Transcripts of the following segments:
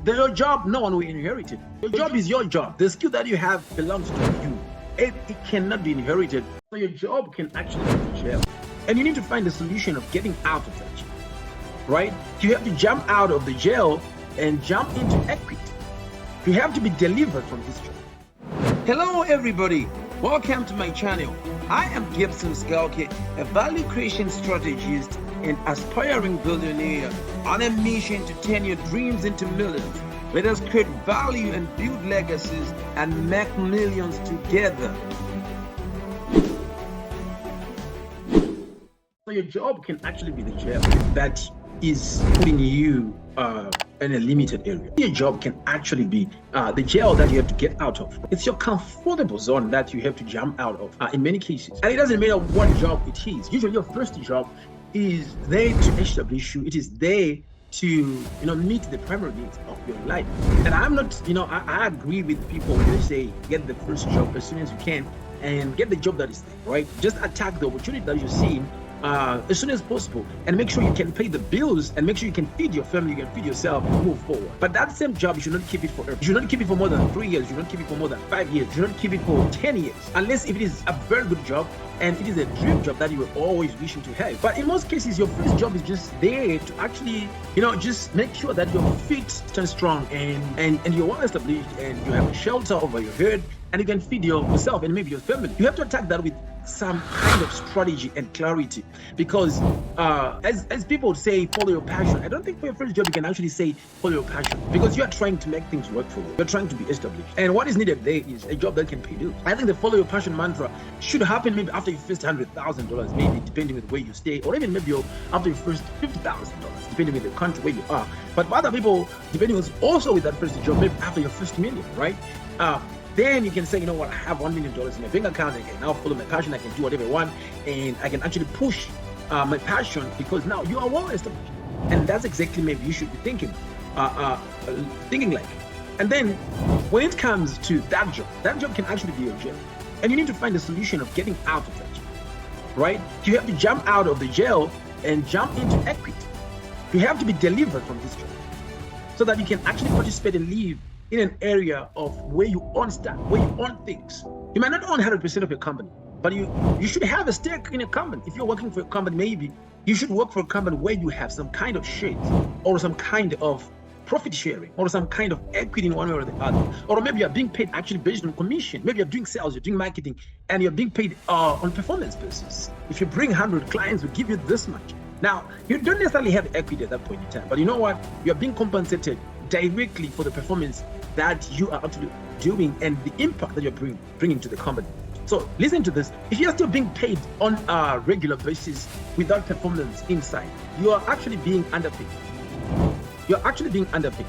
Your job, no one will inherit it. Your job is your job. The skill that you have belongs to you. It cannot be inherited. So your job can actually go to jail. And you need to find a solution of getting out of that jail, right? You have to jump out of the jail and jump into equity. You have to be delivered from this jail. Hello, everybody. Welcome to my channel. I am Gibson Skalke, a value creation strategist and aspiring billionaire on a mission to turn your dreams into millions. Let us create value and build legacies and make millions together. So your job can actually be the jail that is putting you in a limited area. Your job can actually be the jail that you have to get out of. It's your comfortable zone that you have to jump out of in many cases. And it doesn't matter what job it is. Usually your first job is there to establish you. It is there to meet the primary needs of your life. And I'm not, I agree with people when they say get the first job as soon as you can and get the job that is there, right? Just attack the opportunity that you're seeing as soon as possible, and make sure you can pay the bills, and make sure you can feed your family, you can feed yourself, and move forward. But that same job, you should not keep it forever. You should not keep it for more than 3 years. You should not keep it for more than 5 years. You should not keep it for 10 years, unless if it is a very good job and it is a dream job that you were always wishing to have. But in most cases, your first job is just there to actually, just make sure that your feet stand strong and you're well established and you have a shelter over your head and you can feed yourself and maybe your family. You have to attack that with some kind of strategy and clarity, because as people say, follow your passion. I don't think for your first job you can actually say follow your passion, because you are trying to make things work for you. You're trying to be established, and what is needed there is a job that can pay bills. I think the follow your passion mantra should happen maybe after your first $100,000, maybe depending on where you stay, or even maybe after your first $50,000, depending on the country where you are. But for other people, depending on also with that first job, maybe after your first million, right? Then you can say, you know what, I have $1 million in my bank account. I can now follow my passion. I can do whatever I want, and I can actually push my passion, because now you are well established. And that's exactly maybe you should be thinking like. And then when it comes to that job can actually be your jail, and you need to find a solution of getting out of that jail, right? You have to jump out of the jail and jump into equity. You have to be delivered from this jail so that you can actually participate and live in an area of where you own stuff, where you own things. You might not own 100% of your company, but you should have a stake in a company. If you're working for a company, maybe you should work for a company where you have some kind of shares, or some kind of profit sharing, or some kind of equity in one way or the other. Or maybe you're being paid actually based on commission. Maybe you're doing sales, you're doing marketing, and you're being paid on performance basis. If you bring 100 clients, we'll give you this much. Now, you don't necessarily have equity at that point in time, but you know what? You're being compensated directly for the performance that you are actually doing and the impact that you're bringing to the company. So listen to this. If you're still being paid on a regular basis without performance inside, you are actually being underpaid. You're actually being underpaid.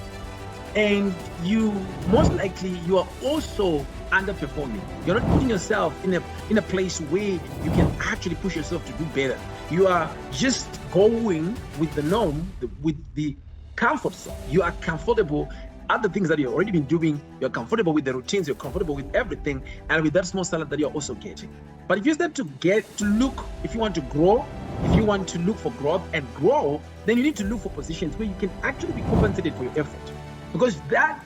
And you most likely you are also underperforming. You're not putting yourself in a place where you can actually push yourself to do better. You are just going with the norm, with the comfort zone. You are comfortable at the things that you've already been doing. You're comfortable with the routines, you're comfortable with everything, and with that small salary that you're also getting. But if you start to look, if you want to grow, if you want to look for growth and grow, then you need to look for positions where you can actually be compensated for your effort, because that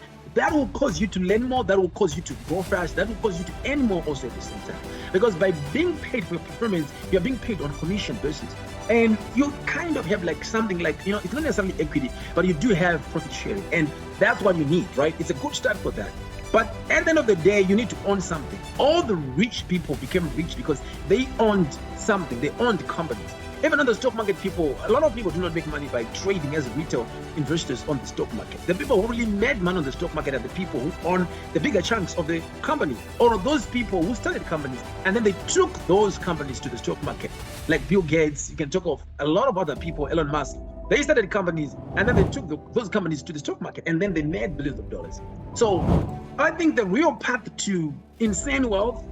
will cause you to learn more, that will cause you to grow fast, that will cause you to earn more also at the same time. Because by being paid for your performance, you're being paid on commission basis. And you kind of have like something like, it's not necessarily equity, but you do have profit sharing. And that's what you need, right? It's a good start for that. But at the end of the day, you need to own something. All the rich people became rich because they owned something. They owned companies. Even on the stock market, a lot of people do not make money by trading as retail investors on the stock market. The people who really made money on the stock market are the people who own the bigger chunks of the company, or those people who started companies and then they took those companies to the stock market. Like Bill Gates, you can talk of a lot of other people, Elon Musk. They started companies and then they took those companies to the stock market and then they made billions of dollars. So I think the real path to insane wealth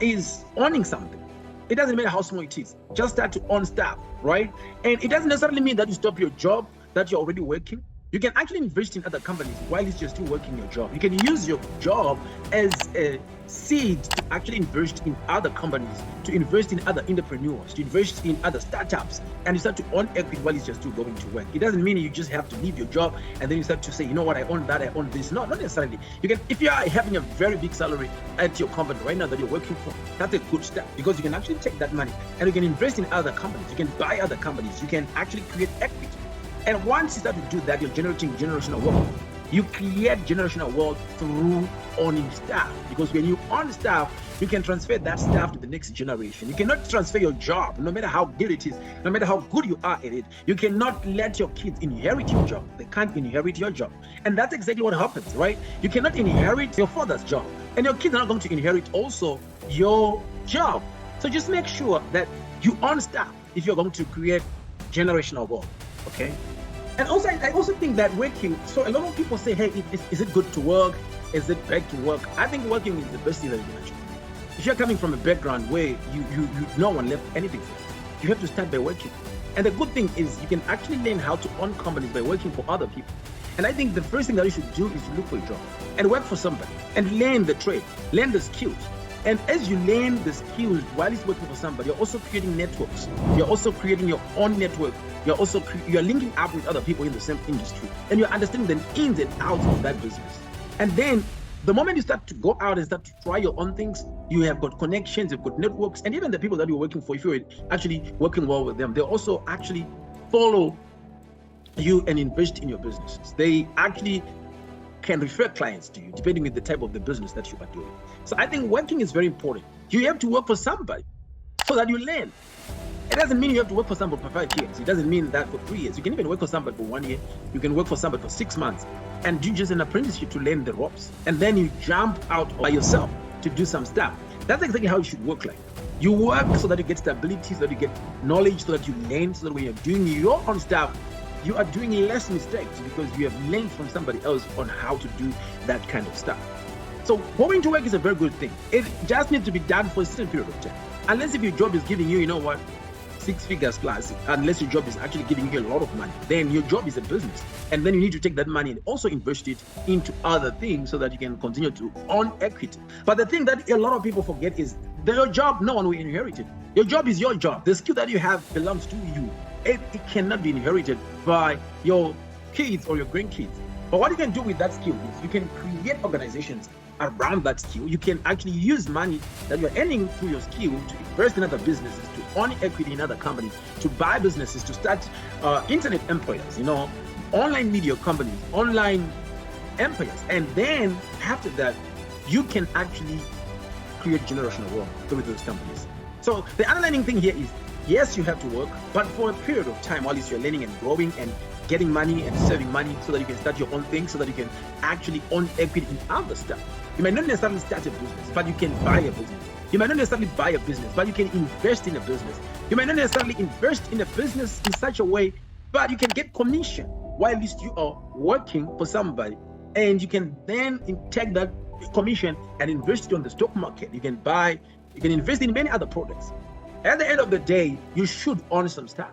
is owning something. It doesn't matter how small it is. Just start to own stuff, right? And it doesn't necessarily mean that you stop your job that you're already working. You can actually invest in other companies while you're still working your job. You can use your job as a seed to actually invest in other companies, to invest in other entrepreneurs, to invest in other startups, and you start to own equity while you're still going to work. It doesn't mean you just have to leave your job and then you start to say, you know what, I own that, I own this. No, not necessarily. You can, if you are having a very big salary at your company right now that you're working for, that's a good step, because you can actually take that money and you can invest in other companies. You can buy other companies. You can actually create equity. And once you start to do that, you're generating generational wealth. You create generational wealth through owning stuff, because when you own stuff, you can transfer that stuff to the next generation. You cannot transfer your job, no matter how good it is, no matter how good you are at it. You cannot let your kids inherit your job. They can't inherit your job. And that's exactly what happens, right? You cannot inherit your father's job, and your kids are not going to inherit also your job. So just make sure that you own stuff if you're going to create generational wealth, okay? And also, I also think that working, so a lot of people say, hey, is it good to work? Is it bad to work? I think working is the best thing that you can achieve. If you're coming from a background where you no one left anything for you have to start by working. And the good thing is you can actually learn how to own companies by working for other people. And I think the first thing that you should do is look for a job and work for somebody and learn the trade, learn the skills. And as you learn the skills while you're working for somebody, you're also creating networks. You're also creating your own network. You're linking up with other people in the same industry, and you're understanding the ins and outs of that business. And then the moment you start to go out and start to try your own things, you have got connections, you've got networks, and even the people that you're working for, if you're actually working well with them, they also actually follow you and invest in your businesses. They actually can refer clients to you depending on the type of the business that you are doing. So I think working is very important. You have to work for somebody so that you learn. It doesn't mean you have to work for somebody for 5 years. It doesn't mean that for 3 years. You can even work for somebody for 1 year. You can work for somebody for 6 months and do just an apprenticeship to learn the ropes. And then you jump out by yourself to do some stuff. That's exactly how it should work like. You work so that you get stability, so that you get knowledge, so that you learn, so that when you're doing your own stuff, you are doing less mistakes because you have learned from somebody else on how to do that kind of stuff. So going to work is a very good thing. It just needs to be done for a certain period of time. Unless if your job is giving you, you know what, 6 figures plus, unless your job is actually giving you a lot of money, then your job is a business. And then you need to take that money and also invest it into other things so that you can continue to own equity. But the thing that a lot of people forget is that your job, no one will inherit it. Your job is your job. The skill that you have belongs to you. It cannot be inherited by your kids or your grandkids. But what you can do with that skill is you can create organizations around that skill. You can actually use money that you're earning through your skill to invest in other businesses, to own equity in other companies, to buy businesses, to start internet empires, online media companies, online empires. And then after that, you can actually create generational wealth through those companies. So the underlying thing here is, yes, you have to work, but for a period of time while you're learning and growing and getting money and saving money so that you can start your own thing, so that you can actually own equity in other stuff. You might not necessarily start a business, but you can buy a business. You might not necessarily buy a business, but you can invest in a business. You might not necessarily invest in a business in such a way, but you can get commission while at least you are working for somebody. And you can then take that commission and invest it on the stock market. You can invest in many other products. At the end of the day, you should own some stuff.